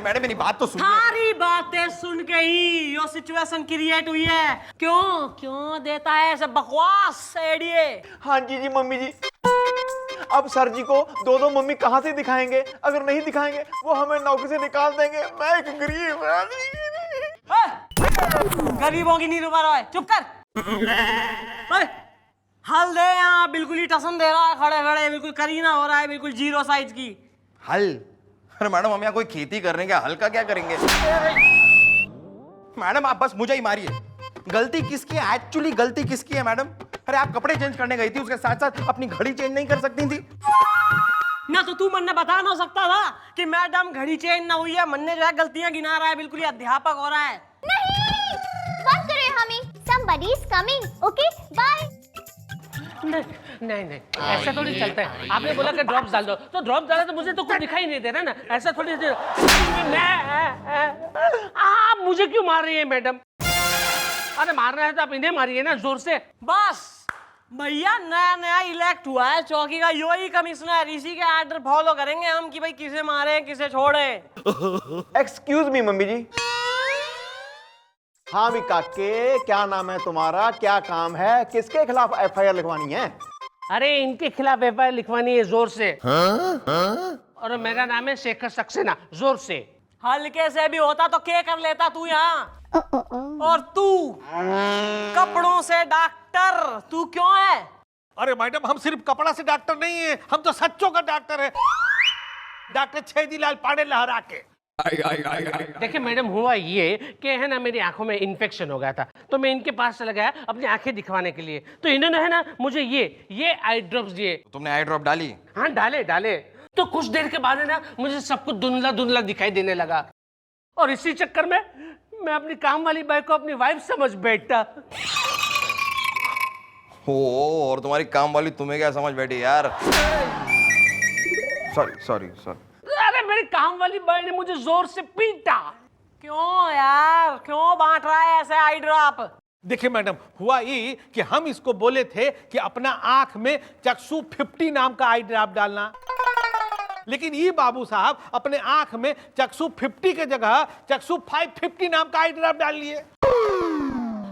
Madam मेरी बात तो सुनिए। सारी बातें सुन के ही यो सिचुएशन क्रिएट हुई है। क्यों देता है ऐसे बकवास एडिये? हाँ जी मम्मी जी। अब सर जी को दो मम्मी कहाँ से दिखाएंगे? अगर नहीं दिखाएंगे वो हमें नौकरी से निकाल देंगे। मैं एक गरीब गरीबों की नहीं रुपा रहा है, चुप कर। हल दे यहाँ, बिल्कुल ही टसन दे रहा है खड़े खड़े, बिल्कुल करीना हो रहा है, बिल्कुल जीरो साइज की। हल? अरे मैडम हम यहाँ कोई खेती कर रहे हैं क्या? हल का क्या करेंगे? मैडम आप बस मुझे ही मारिए। गलती किसकी है? एक्चुअली गलती किसकी है मैडम? अरे आप कपड़े चेंज करने गई थी, उसके साथ साथ अपनी घड़ी चेंज नहीं कर सकती थी? ना तो तू मन ने बता ना सकता था कि मैडम घड़ी चेंज ना हुई है। मन ने जो है गलतियां गिना रहा है, बिल्कुल ही अध्यापक हो रहा है। नहीं, बात करें हमें। Somebody is coming. Okay, bye. नहीं ऐसा थोड़ी चलता है। आपने बोला कि ड्रॉप्स डाल दो, तो ड्रॉप डाला तो मुझे तो कुछ दिखाई नहीं दे रहा ना। ऐसा थोड़ी आप मुझे क्यों मार रही है मैडम? अरे मारना है तो आप इन्हें मारिए ना जोर से। बस भैया नया इलेक्ट हुआ है चौकी का यो ही कमिश्नर, इसी के आर्डर फॉलो करेंगे हम कि भाई किसे मारे किसे छोड़े। एक्सक्यूज मी मम्मी जी। हाँ भी काके, क्या नाम है तुम्हारा? क्या काम है? किसके खिलाफ एफआईआर लिखवानी है? अरे इनके खिलाफ एफआईआर लिखवानी है जोर से। और मेरा नाम है शेखर सक्सेना, जोर से। हल्के से भी होता तो क्या कर लेता तू यहाँ? और तू कपड़ों से डॉक्टर, तू क्यों है? अरे मैडम हम सिर्फ कपड़ा से डॉक्टर नहीं है, हम तो सच्चों का डॉक्टर है। डॉक्टर छेदीलाल पांडे लहरा के। देखिए मैडम हुआ ये कि है ना मेरी आंखों में इन्फेक्शन हो गया था, तो मैं इनके पास चला गया अपनी आंखें दिखवाने के लिए। तो इन्होंने है ना मुझे ये आई ड्रॉप्स दिए। तो तुमने आई ड्रॉप डाली? हाँ डाले। तो कुछ देर के बाद है ना मुझे सब कुछ धुंधला दिखाई देने लगा, और इसी चक्कर में मैं अपनी काम वाली बाई को अपनी वाइफ समझ बैठा। हो, और तुम्हारी काम वाली तुम्हें क्या समझ बैठी यार? सॉरी। अरे मेरी काम वाली बाई ने मुझे जोर से पीटा। क्यों यार, क्यों बांट रहा है ऐसे आई ड्रॉप? देखिए मैडम हुआ ये कि हम इसको बोले थे कि अपना आंख में चक्षु 50 नाम का आई ड्रॉप डालना, लेकिन ये बाबू साहब अपने आंख में चक्षु 50 के जगह चक्षु 550 नाम का आई ड्रॉप डाल लिए।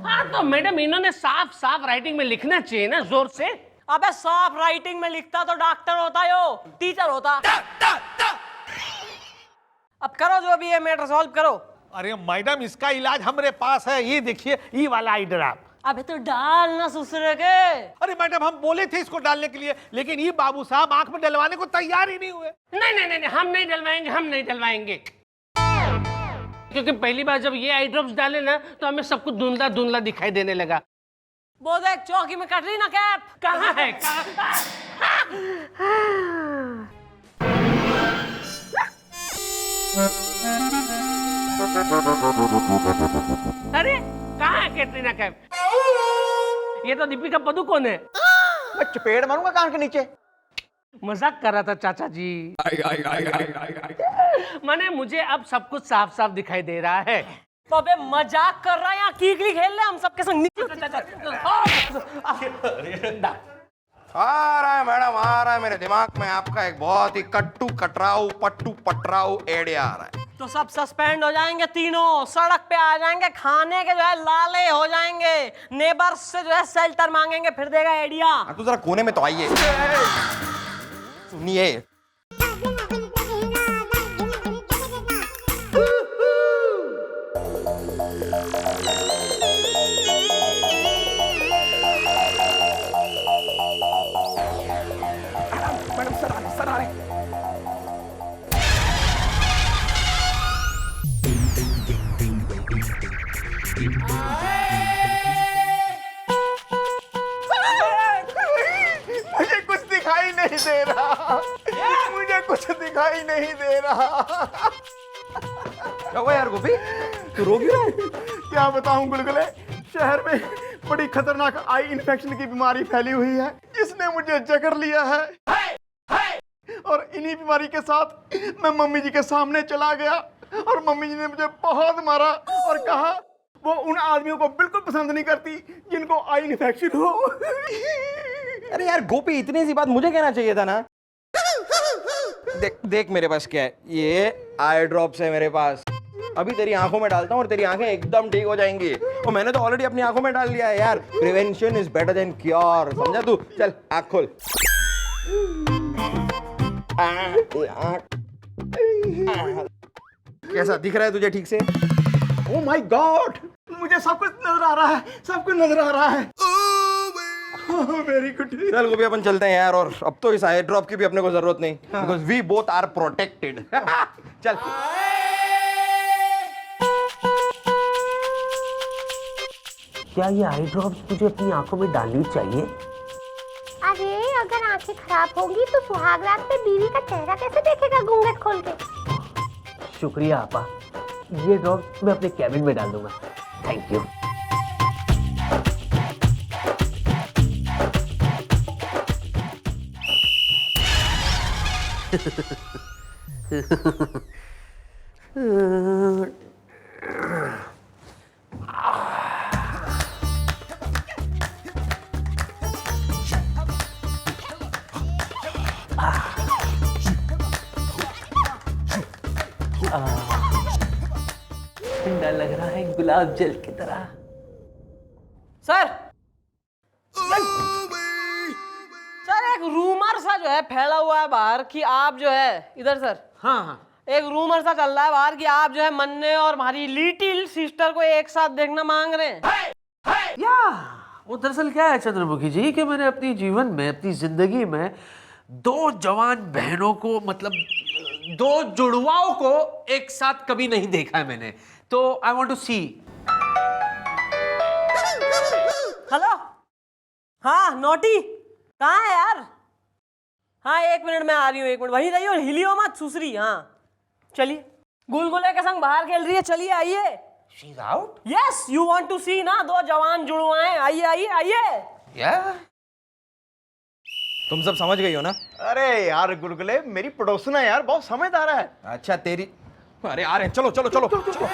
हाँ तो मैडम इन्होंने साफ राइटिंग में लिखना चाहिए ना जोर से। अबे साफ राइटिंग में लिखता तो डॉक्टर होता यो, टीचर होता। अब करो जो भी है मैटर सॉल्व करो। अरे मैडम इसका इलाज हमारे पास है, ये देखिए ये वाला आई ड्रॉप। अबे तो डाल ना ससुरे के। अरे मैडम हम बोले थे इसको डालने के लिए, लेकिन ये बाबू साहब आंख में डलवाने को तैयार ही नहीं हुए। नहीं हम नहीं डलवाएंगे क्योंकि पहली बार जब ये आई ड्रॉप्स डाले ना तो हमें सब कुछ धुंधला दिखाई देने लगा। वो देख चौकी में कट रही ना कैप। कहाँ है? अरे कहाँ है कैटरीना कैफ? ये तो दीपिका पादुकोण है। मैं चपेट मारूंगा कान के नीचे। मजाक कर रहा था चाचा जी। माने मुझे अब सब कुछ साफ दिखाई दे रहा है। तो अबे मजाक कर रहा है या कीकली खेल ले हम सबके संग? आ रहा है मैडम, आ रहा है मेरे दिमाग में आपका एक बहुत ही कट्टू कटराऊ पट्टू पटराऊ एडिया आ रहा है। तो सब सस्पेंड हो जाएंगे तीनों, सड़क पे आ जाएंगे, खाने के जो है लाले हो जाएंगे, नेबर्स से जो है शेल्टर मांगेंगे, फिर देगा आइडिया। तो जरा कोने में तो आइए, सुनिए। मैडम सर आ रहे। मुझे कुछ दिखाई नहीं दे रहा। मुझे कुछ दिखाई नहीं दे रहा। क्या हुआ यार गोपी, तू रो क्यों रहा है? क्या बताऊं गुलगुले, शहर में बड़ी खतरनाक आई इन्फेक्शन की बीमारी फैली हुई है, जिसने मुझे जकड़ लिया है। और इन्हीं बीमारी के साथ मैं मम्मी जी के सामने चला गया और मम्मी जी ने मुझे बहुत मारा और कहा वो उन आदमियों को बिल्कुल पसंद नहीं करती जिनको आई इन्फेक्शन हो। अरे यार गोपी, इतनी सी बात मुझे कहना चाहिए था ना। देख देख मेरे पास क्या है, ये आई ड्रॉप्स है मेरे पास। अभी तेरी आंखों में डालता हूँ और तेरी आंखें एकदम ठीक हो जाएंगी। और मैंने तो ऑलरेडी अपनी आंखों में डाल लिया है यार। Prevention is better than cure, समझा तू? चल आँख खोल। कैसा दिख रहा है तुझे ठीक से? ओ माय गॉड, मुझे सब कुछ नजर आ रहा है, सब कुछ नजर आ रहा है। Very good. चल गोपी अपन चलते हैं यार, और अब तो इस आई ड्रॉप की भी अपने को जरूरत नहीं, because we both are protected. चल। क्या ये आई ड्रॉप्स मुझे अपनी आंखों में डालनी चाहिए? अरे अगर आंखें खराब होंगी तो सुहाग रात पे बीवी का चेहरा कैसे देखेगा घूंघट खोल के? शुक्रिया आपा, ये ड्रॉप्स मैं अपने कैबिन में डाल दूंगा। Thank you. ठंडा लग रहा है गुलाब जल की तरह। सर सर एक रूमर सा जो है फैला हुआ है बाहर कि आप जो है इधर सर, हाँ हाँ, एक रूमर सा चल रहा है बाहर कि आप जो है मन्ने और हमारी लिटिल सिस्टर को एक साथ देखना मांग रहे हैं। या वो दरअसल क्या है चंद्रमुखी जी कि मैंने अपनी जीवन में, अपनी जिंदगी में दो जवान बहनों को, मतलब दो जुड़वाओं को एक साथ कभी नहीं देखा है मैंने, तो I want to see. Hello, हाँ नोटी कहाँ है यार? हाँ 1 मिनट में आ रही हूँ, 1 मिनट वहीं रही हो, हिलियो मत सुसरी। हाँ चलिए, गुलगुले के संग बाहर खेल रही है, चलिए आइए। She is out. Yes you want to see ना, दो जवान जुड़वाएं, आइए आइए आइए। या तुम सब समझ गई हो ना? अरे यार गुलगुले, मेरी पड़ोसन है यार, बहुत समझदार है। अच्छा तेरी, अरे आ रहे हैं, चलो चलो चलो चलो।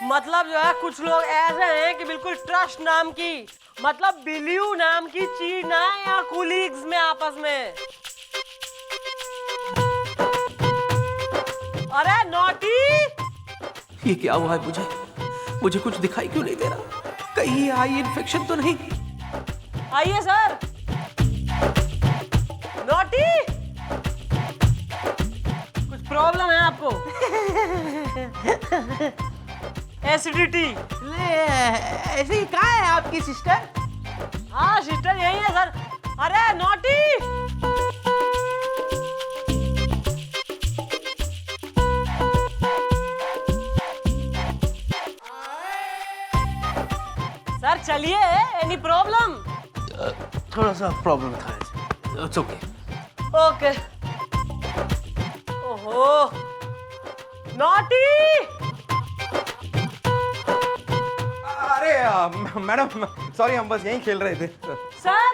मतलब जो है कुछ लोग ऐसे हैं कि बिल्कुल ट्रस्ट नाम की, मतलब बिलीव नाम की चीज ना है या कुलीग्स में आपस में। अरे नोटी, ये क्या हुआ है मुझे कुछ दिखाई क्यों नहीं दे रहा? कहीं आई इन्फेक्शन तो नहीं? आइए सर। नोटी, कुछ प्रॉब्लम है आपको? एसिडिटी। ऐसे ही कहाँ है आपकी सिस्टर? हाँ सिस्टर यही है सर। अरे नोटी, सर चलिए, एनी प्रॉब्लम? थोड़ा सा प्रॉब्लम था। It's okay. ओके। ओहो नोटी। अरे मैडम सॉरी, हम बस यहीं खेल रहे थे। सर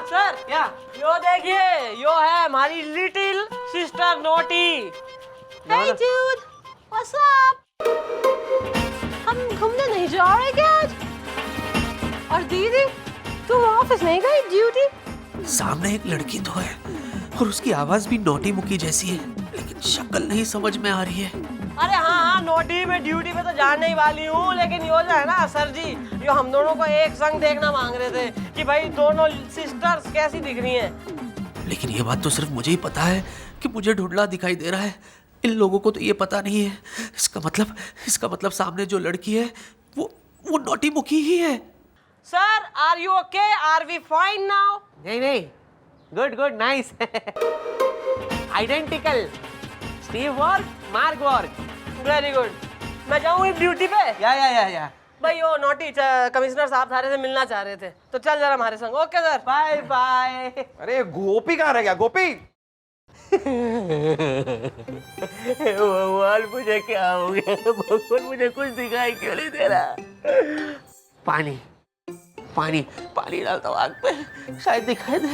सर क्या? यो देखिए, यो है हमारी little sister naughty. Hey dude, what's up? हम घूमने नहीं जा रहे क्या आज? और दीदी, तुम ऑफिस नहीं गई ड्यूटी? सामने एक लड़की तो है और उसकी आवाज भी नोटी मुकी जैसी है, लेकिन शक्ल नहीं समझ में आ रही है। अरे हाँ हाँ नोटी में ड्यूटी पे तो जाने ही वाली हूँ, लेकिन यो जो है ना सर जी, यो हम दोनों को एक संग देखना मांग रहे थे कि भाई दोनों सिस्टर्स कैसी दिख रही हैं। लेकिन ये बात तो सिर्फ मुझे ही पता है कि मुझे ढुंढला दिखाई दे रहा है। इन लोगों को तो ये पता नहीं है। इसका मतलब सामने जो लड़की है वो नोटी मुखी ही है। Sir are you okay? Are we fine now? नहीं, good nice. Identical. Steve work, mark work. Very good. मैं जाऊँ ड्यूटी पे? या भाई वो नोटी कमिश्नर साहब सारे से मिलना चाह रहे थे, तो चल जरा हमारे संग। Okay sir, bye bye. अरे गोपी कहाँ रह गया? गोपी भगवान मुझे क्या हो गया? भगवान मुझे कुछ दिखाई क्यों नहीं दे रहा? पानी डालता हूँ आग पे, शायद दिखाई दे।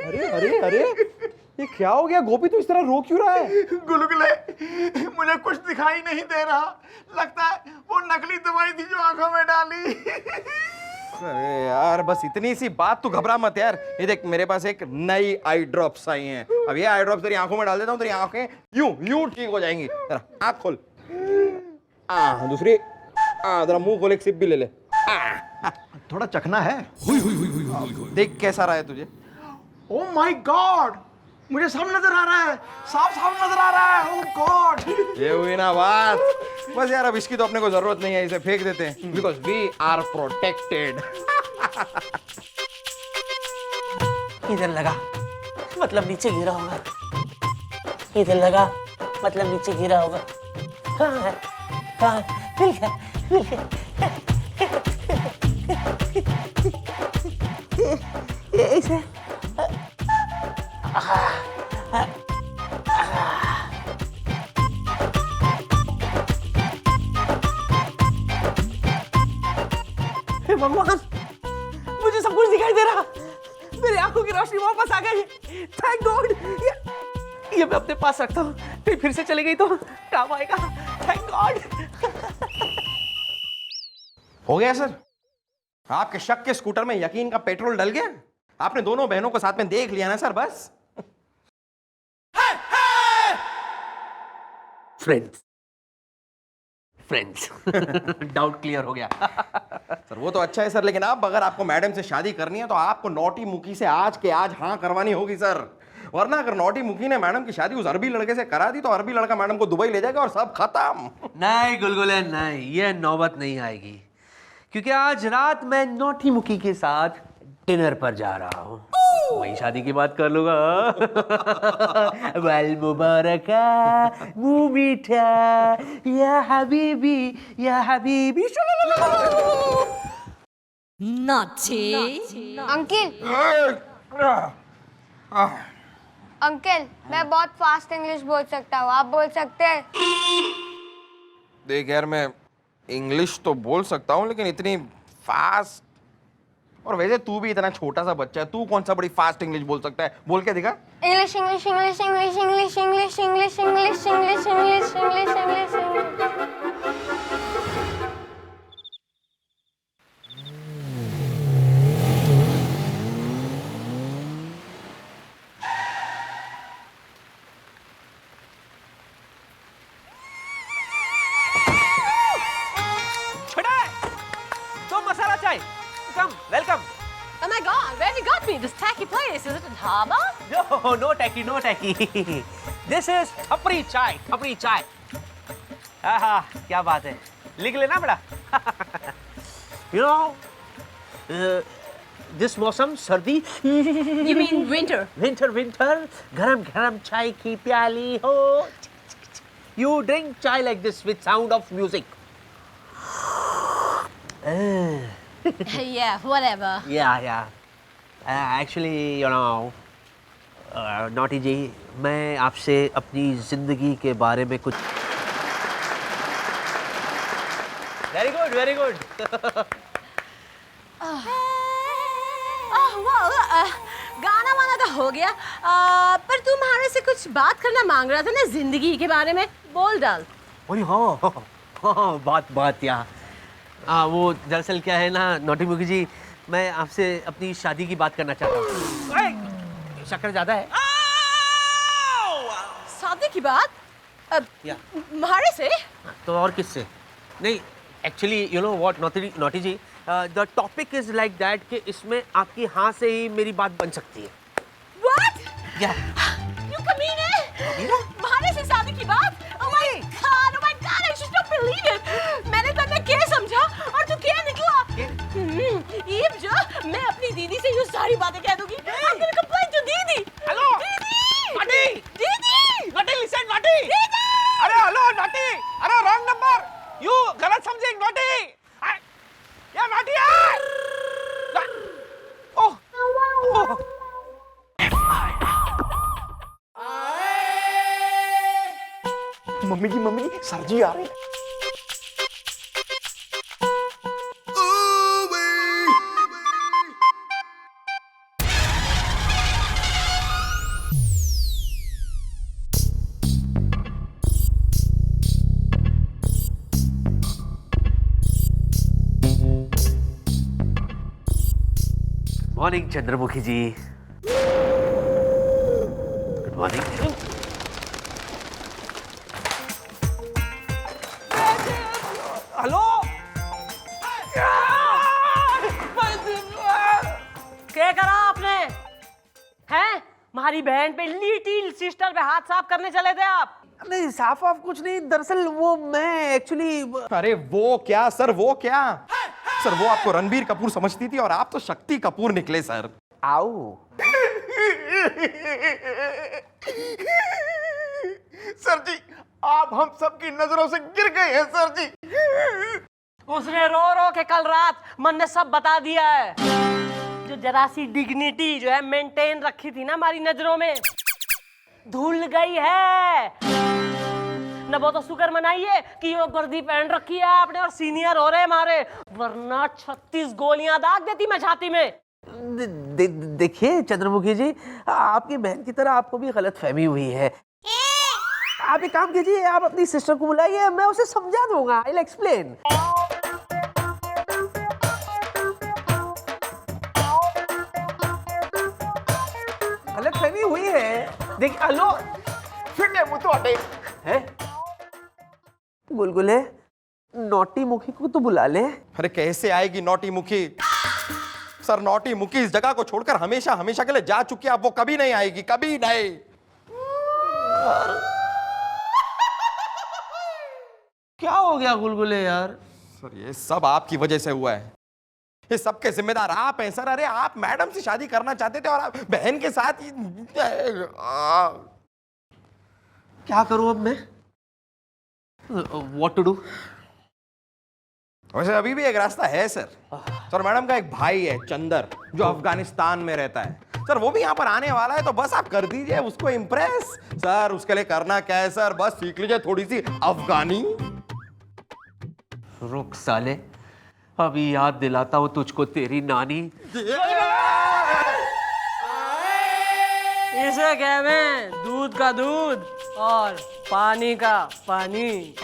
अरे अरे अरे ये क्या हो गया? गोपी तो इस तरह रो क्यों रहा है? गुलगुले, मुझे कुछ दिखाई नहीं दे रहा, लगता है वो नकली दवाई थी जो आंखों में डाली। अरे यार बस इतनी सी बात, तू घबरा मत यार। ये देख मेरे पास एक नई आई ड्रॉप्स आई हैं। अब ये आई ड्रॉप्स तेरी आंखों में डाल देता हूँ, तेरी आंखें यूं यूं ठीक हो जाएंगी। जरा आंख खोल, दूसरी जरा मुंह खोल, एक सिप भी ले ले। थोड़ा चखना है। देख कैसा रहा है तुझे? ओ माय गॉड, मुझे सब नजर आ रहा है, साफ साफ नजर आ रहा है। ओह गॉड, ये हुई ना बात। बस यार अब इसकी तो अपने को जरूरत नहीं है, इसे फेंक देते हैं, बिकॉज वी आर प्रोटेक्टेड। इधर लगा मतलब नीचे गिरा होगा, इधर लगा मतलब नीचे गिरा होगा। कहाँ है, कहाँ है? मिल गया, मिल गया। इसे हे भगवान, मुझे सब कुछ दिखाई दे रहा, मेरी आंखों की रोशनी वापस आ गई। Thank God. ये मैं अपने पास रखता हूँ, फिर से चली गई तो काम आएगा। Thank God. हो गया सर, आपके शक के स्कूटर में यकीन का पेट्रोल डल गया। आपने दोनों बहनों को साथ में देख लिया ना सर, बस। फ्रेंड्स फ्रेंड्स डाउट क्लियर हो गया। सर वो तो अच्छा है सर, लेकिन अब अगर आपको मैडम से शादी करनी है तो आपको नौटी मुखी से आज के आज हाँ करवानी होगी सर। वरना अगर नौटी मुखी ने मैडम की शादी उस अरबी लड़के से करा दी तो अरबी लड़का मैडम को दुबई ले जाएगा और सब खत्म। नहीं गुलगुले नहीं, ये नौबत नहीं आएगी, क्योंकि आज रात मैं नौटी मुखी के साथ डिनर पर जा रहा हूँ, वही शादी की बात कर लूंगा। वाल मुबारक, मुंह मीठा, या हबीबी, या हबीबी। Naughty. अंकल मैं बहुत फास्ट इंग्लिश बोल सकता हूँ, आप बोल सकते हैं? देख यार मैं इंग्लिश तो बोल सकता हूँ लेकिन इतनी फास्ट, और वैसे तू भी इतना छोटा सा बच्चा है, तू कौन सा बड़ी फास्ट इंग्लिश बोल सकता है? बोल के दिखा। English English English English English English English English English English English English. मसाला चाय, come, welcome. Oh my God, where have you got me? This tacky place, is it a dhaba? No, no tacky, no tacky. This is थपरी चाय, थपरी चाय। आहा, क्या बात है, लिख लेना बेटा। You know, this मौसम सर्दी। You mean winter? Winter, गरम गरम चाय की प्याली हो। You drink chai like this with sound of music. Yeah, whatever. Yeah. Actually, you know, Nauti जी, मैं आपसे अपनी जिंदगी के बारे में कुछ। Very good. Well, गाना वाना तो हो गया, पर तुम्हारे से कुछ बात करना मांग रहा था ना जिंदगी के बारे में, बोल डाल। अरे हाँ, बात यार। वो दरअसल क्या है ना नौटी मुखी जी, मैं आपसे अपनी शादी की बात करना चाहता हूँ। शक्कर ज्यादा है। शादी की बात? या तुम्हारे से? तो और किससे? नहीं, एक्चुअली यू नो व्हाट नौटी जी, the topic is like that कि इसमें आपकी हाँ से ही मेरी बात बन सकती है। What? या You कमीने? तुम्हारे से शादी की बात? Oh my God, I just don't believe it. मैंने तो क्या समझा और तू क्या निकला? ईब जो मैं अपनी दीदी से यूँ सारी बातें कह दूँगी। I'm gonna complain to दीदी। हेलो दीदी। नौटी लिसन नौटी। दीदी। अरे हेलो नौटी, अरे रॉन्ग नंबर, यू गलत समझे नौटी। या नौटी यार। ओह मम्मी जी सर जी आ रहे हैं। Morning Chandramukhi ji. Good morning. Hello क्या करा आपने? हैं हमारी बहन पे, लिटिल सिस्टर पे हाथ साफ करने चले थे आप? नहीं साफ वाफ कुछ नहीं, दरअसल वो मैं एक्चुअली। अरे वो क्या सर, वो क्या सर, वो आपको रणबीर कपूर समझती थी और आप तो शक्ति कपूर निकले सर। आओ। सर जी, आप हम सबकी नजरों से गिर गए हैं सर जी। उसने रो रो के कल रात मन ने सब बता दिया है। जो जरा सी डिग्निटी जो है मेंटेन रखी थी ना हमारी नजरों में, धुल गई है। न वो तो शुक्र मनाइए कि वो वर्दी पहन रखी है आपने और सीनियर हो रहे हमारे, वरना 36 गोलियां दाग देती मैं छाती में। देखिए चंद्रमुखी जी, आपकी बहन की तरह आपको भी गलत फहमी हुई है। आप एक काम कीजिए, आप अपनी सिस्टर को बुलाइए, मैं उसे समझा दूंगा। I will explain. गलत फहमी हुई है। देखिए हेलो फिटे मुंह ਤੁਹਾਡੇ है गुलगुले, नोटी मुखी को तो बुला ले। अरे कैसे आएगी नौटी मुखी सर? नौटी मुखी इस जगह को छोड़कर हमेशा हमेशा के लिए जा चुकी है, अब वो कभी नहीं आएगी, कभी नहीं। क्या हो गया गुलगुले यार? सर ये सब आपकी वजह से हुआ है, ये सब के जिम्मेदार आप हैं सर। अरे आप मैडम से शादी करना चाहते थे और आप बहन के साथ क्या करूं अब मैं? What to do? वैसे अभी भी एक रास्ता है सर। सर मैडम का एक भाई है चंदर, जो अफगानिस्तान में रहता है सर, वो भी यहाँ पर आने वाला है, तो बस आप कर दीजिए उसको इम्प्रेस। सर उसके लिए करना क्या है सर, बस सीख लीजिए थोड़ी सी अफगानी। रुक साले, अभी याद दिलाता हूं तुझको तेरी नानी। इसे कहते हैं दूध का दूध और पानी का पानी।